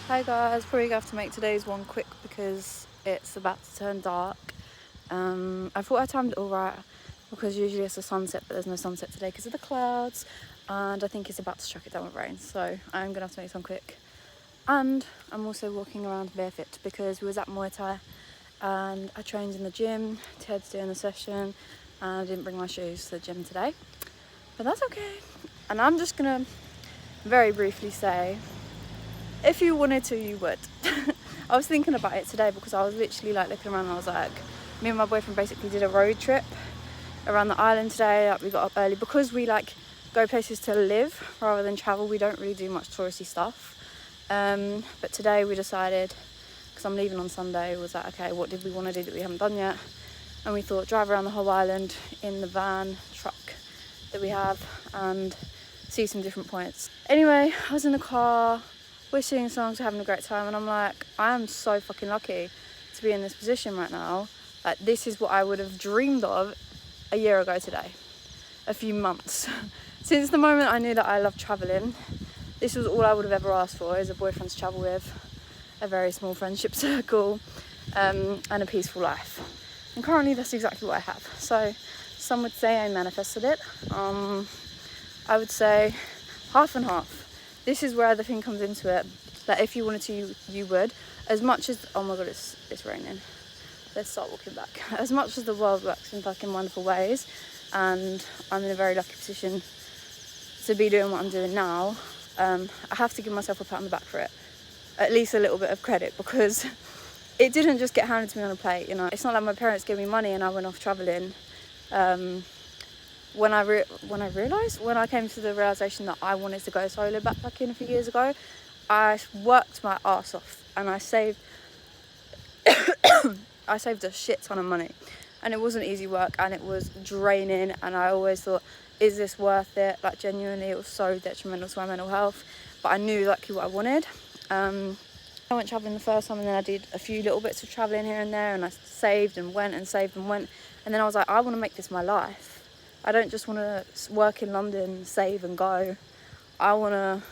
Hi guys, probably gonna have to make today's one quick because it's about to turn dark. I thought I timed it all right because usually it's a sunset, but there's no sunset today because of the clouds, and I think it's about to strike it down with rain, so I'm gonna have to make this one quick. And I'm also walking around barefoot because we was at Muay Thai and I trained in the gym. Ted's doing the session and I didn't bring my shoes to the gym today, but that's okay. And I'm just gonna very briefly say, if you wanted to, you would. I was thinking about it today because I was literally like looking around and I was like, me and my boyfriend basically did a road trip around the island today. Like, we got up early because we like go places to live rather than travel. We don't really do much touristy stuff. But today we decided, because I'm leaving on Sunday, was like, okay, what did we want to do that we haven't done yet? And we thought drive around the whole island in the van truck that we have and see some different points. Anyway, I was in the car, we're singing songs, we're having a great time, and I'm like, I am so fucking lucky to be in this position right now. Like, this is what I would have dreamed of a year ago today, a few months. Since the moment I knew that I loved travelling, this was all I would have ever asked for, is a boyfriend to travel with, a very small friendship circle, and a peaceful life. And currently that's exactly what I have. So some would say I manifested it. I would say half and half. This is where the thing comes into it, that if you wanted to, you would. As much as, oh my god, it's raining. Let's start walking back. As much as the world works in fucking wonderful ways, and I'm in a very lucky position to be doing what I'm doing now, I have to give myself a pat on the back for it. At least a little bit of credit, because it didn't just get handed to me on a plate, you know. It's not like my parents gave me money and I went off travelling. When I came to the realisation that I wanted to go solo backpacking a few years ago, I worked my arse off and I saved a shit ton of money, and it wasn't easy work and it was draining, and I always thought, is this worth it? Like, genuinely, it was so detrimental to my mental health, but I knew exactly what I wanted. I went travelling the first time, and then I did a few little bits of travelling here and there, and I saved and went, and then I was like, I want to make this my life. I don't just want to work in London, save and go. I want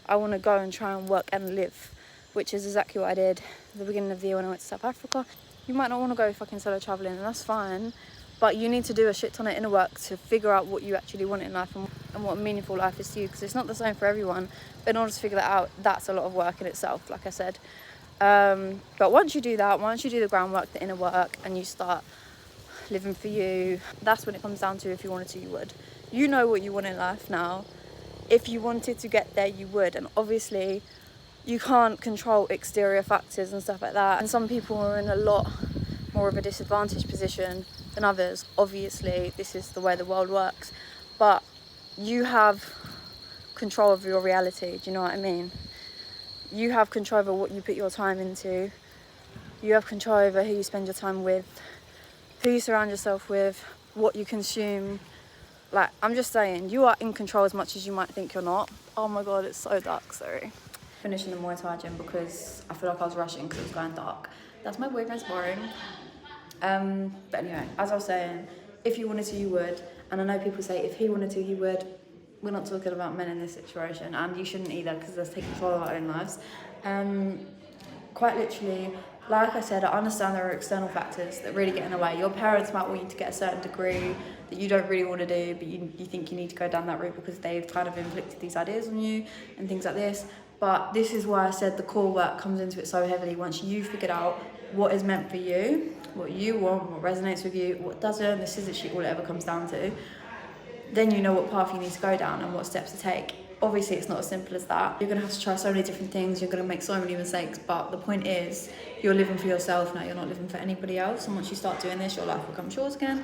to go and try and work and live, which is exactly what I did at the beginning of the year when I went to South Africa. You might not want to go fucking solo travelling, and that's fine, but you need to do a shit ton of inner work to figure out what you actually want in life and what a meaningful life is to you, because it's not the same for everyone. But in order to figure that out, that's a lot of work in itself, like I said. But once you do that, once you do the groundwork, the inner work, and you start living for you, that's when it comes down to, if you wanted to, you would. You know what you want in life now. If you wanted to get there, you would. And obviously you can't control exterior factors and stuff like that, and some people are in a lot more of a disadvantaged position than others. Obviously, this is the way the world works, but you have control of your reality. Do you know what I mean? You have control over what you put your time into. You have control over who you spend your time with, who you surround yourself with, what you consume. Like, I'm just saying, you are in control as much as you might think you're not. Oh my god, it's so dark, sorry. Finishing the Muay Thai gym because I feel like I was rushing because it was going dark. That's my boyfriend's boring. But anyway, as I was saying, if you wanted to, you would. And I know people say, if he wanted to, he would. We're not talking about men in this situation, and you shouldn't either, because let's take control of our own lives. Quite literally, like I said, I understand there are external factors that really get in the way. Your parents might want you to get a certain degree that you don't really want to do, but you think you need to go down that route because they've kind of inflicted these ideas on you and things like this. But this is why I said the core work comes into it so heavily. Once you've figured out what is meant for you, what you want, what resonates with you, what doesn't, this is literally all it ever comes down to, then you know what path you need to go down and what steps to take. Obviously, it's not as simple as that. You're going to have to try so many different things. You're going to make so many mistakes. But the point is, you're living for yourself now. You're not living for anybody else. And once you start doing this, your life becomes yours again.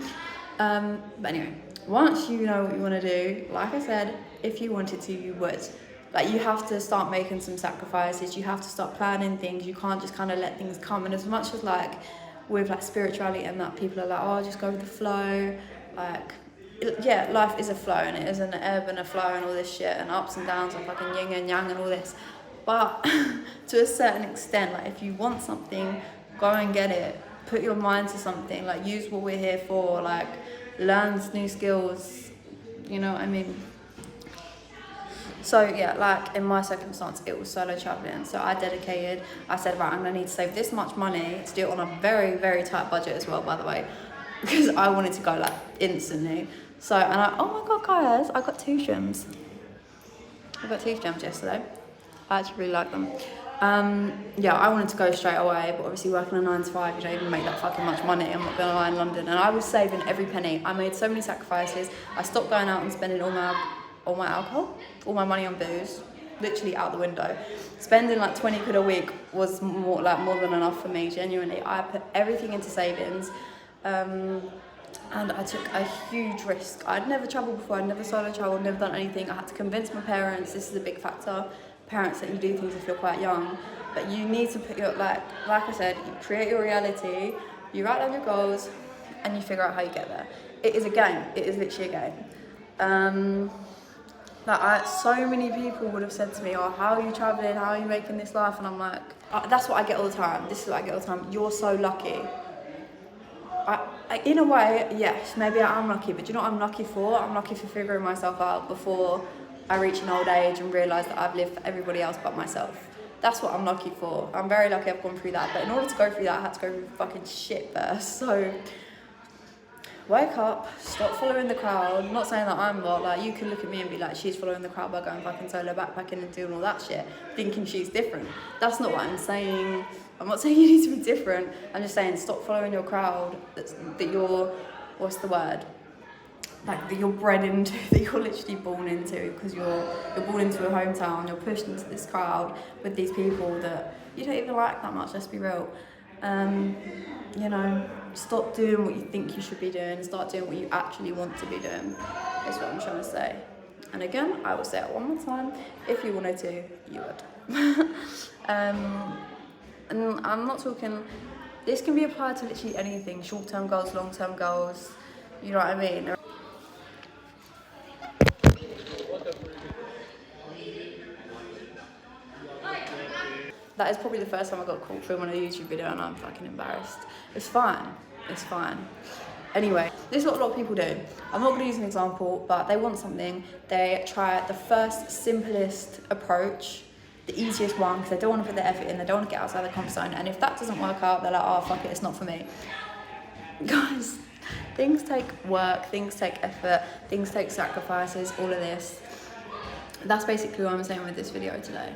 But anyway, once you know what you want to do, like I said, if you wanted to, you would. Like, you have to start making some sacrifices. You have to start planning things. You can't just kind of let things come. And as much as, like, with, like, spirituality and that, people are like, oh, just go with the flow. Like, yeah, life is a flow, and it is an ebb and a flow and all this shit, and ups and downs and fucking yin and yang and all this. But to a certain extent, like, if you want something, go and get it. Put your mind to something. Like, use what we're here for. Like, learn new skills. You know what I mean? So yeah, like in my circumstance, it was solo traveling. So I said, right, I'm gonna need to save this much money to do it on a very, very tight budget as well, by the way, because I wanted to go like instantly. So, oh my God, guys, I got tooth gems. I got tooth gems yesterday. I actually really like them. Yeah, I wanted to go straight away, but obviously working a 9 to 5, you don't even make that fucking much money. I'm not gonna lie, in London, and I was saving every penny. I made so many sacrifices. I stopped going out and spending all my alcohol, all my money on booze, literally out the window. Spending like 20 quid a week was more than enough for me, genuinely. I put everything into savings, and I took a huge risk. I'd never travelled before, I'd never solo travelled, never done anything. I had to convince my parents, this is a big factor, parents, that you do things if you're quite young, but you need to put your, like I said, you create your reality, you write down your goals, and you figure out how you get there. It is a game, it is literally a game. So many people would have said to me, oh, how are you travelling, how are you making this life? And I'm like, that's what I get all the time, this is what I get all the time, you're so lucky. In a way, yes, maybe I am lucky, but do you know what I'm lucky for? I'm lucky for figuring myself out before I reach an old age and realise that I've lived for everybody else but myself. That's what I'm lucky for. I'm very lucky I've gone through that, but in order to go through that, I had to go through fucking shit first. So wake up, stop following the crowd. Not saying that I'm not, like, you can look at me and be like, she's following the crowd by going fucking solo backpacking and doing all that shit, thinking she's different. That's not what I'm saying. I'm not saying you need to be different. I'm just saying stop following your crowd that you're, what's the word? Like that you're bred into, that you're literally born into, because you're born into a hometown, you're pushed into this crowd with these people that you don't even like that much, let's be real. You know, stop doing what you think you should be doing, start doing what you actually want to be doing, is what I'm trying to say. And again, I will say it one more time, if you wanted to, you would. And I'm not talking, this can be applied to literally anything, short-term goals, long-term goals, you know what I mean? That is probably the first time I got caught filming a YouTube video and I'm fucking embarrassed. It's fine, it's fine. Anyway, this is what a lot of people do. I'm not gonna use an example, but they want something, they try the first simplest approach, the easiest one, because they don't want to put the effort in, they don't want to get outside their comfort zone, and if that doesn't work out, they're like, oh fuck it, it's not for me. Guys, things take work, things take effort, things take sacrifices, all of this. That's basically what I'm saying with this video today.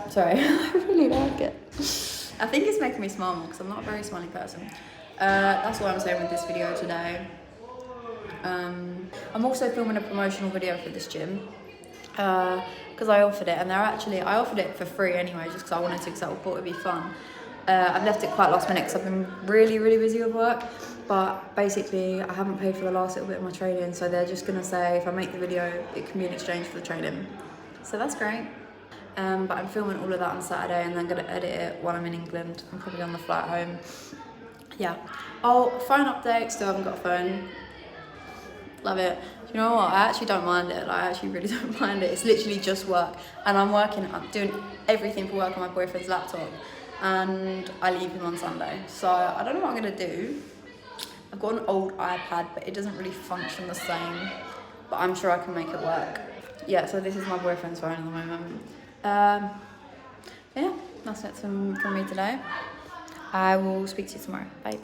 Sorry, I really like it. I think it's making me smile more because I'm not a very smiley person. That's what I'm saying with this video today. I'm also filming a promotional video for this gym because I offered it, and I offered it for free anyway, just because I wanted to, because I thought it would be fun. I've left it quite last minute because I've been really, really busy with work, but basically I haven't paid for the last little bit of my training, so they're just going to say if I make the video, it can be in exchange for the training. So that's great. But I'm filming all of that on Saturday and then going to edit it while I'm in England. I'm probably on the flight home. Yeah. Oh, phone update, still haven't got a phone. Love it. Do you know what? I actually don't mind it. Like, I actually really don't mind it. It's literally just work. And I'm doing everything for work on my boyfriend's laptop. And I leave him on Sunday. So I don't know what I'm going to do. I've got an old iPad, but it doesn't really function the same. But I'm sure I can make it work. Yeah, so this is my boyfriend's phone at the moment. Yeah, that's it from me today. I will speak to you tomorrow. Bye.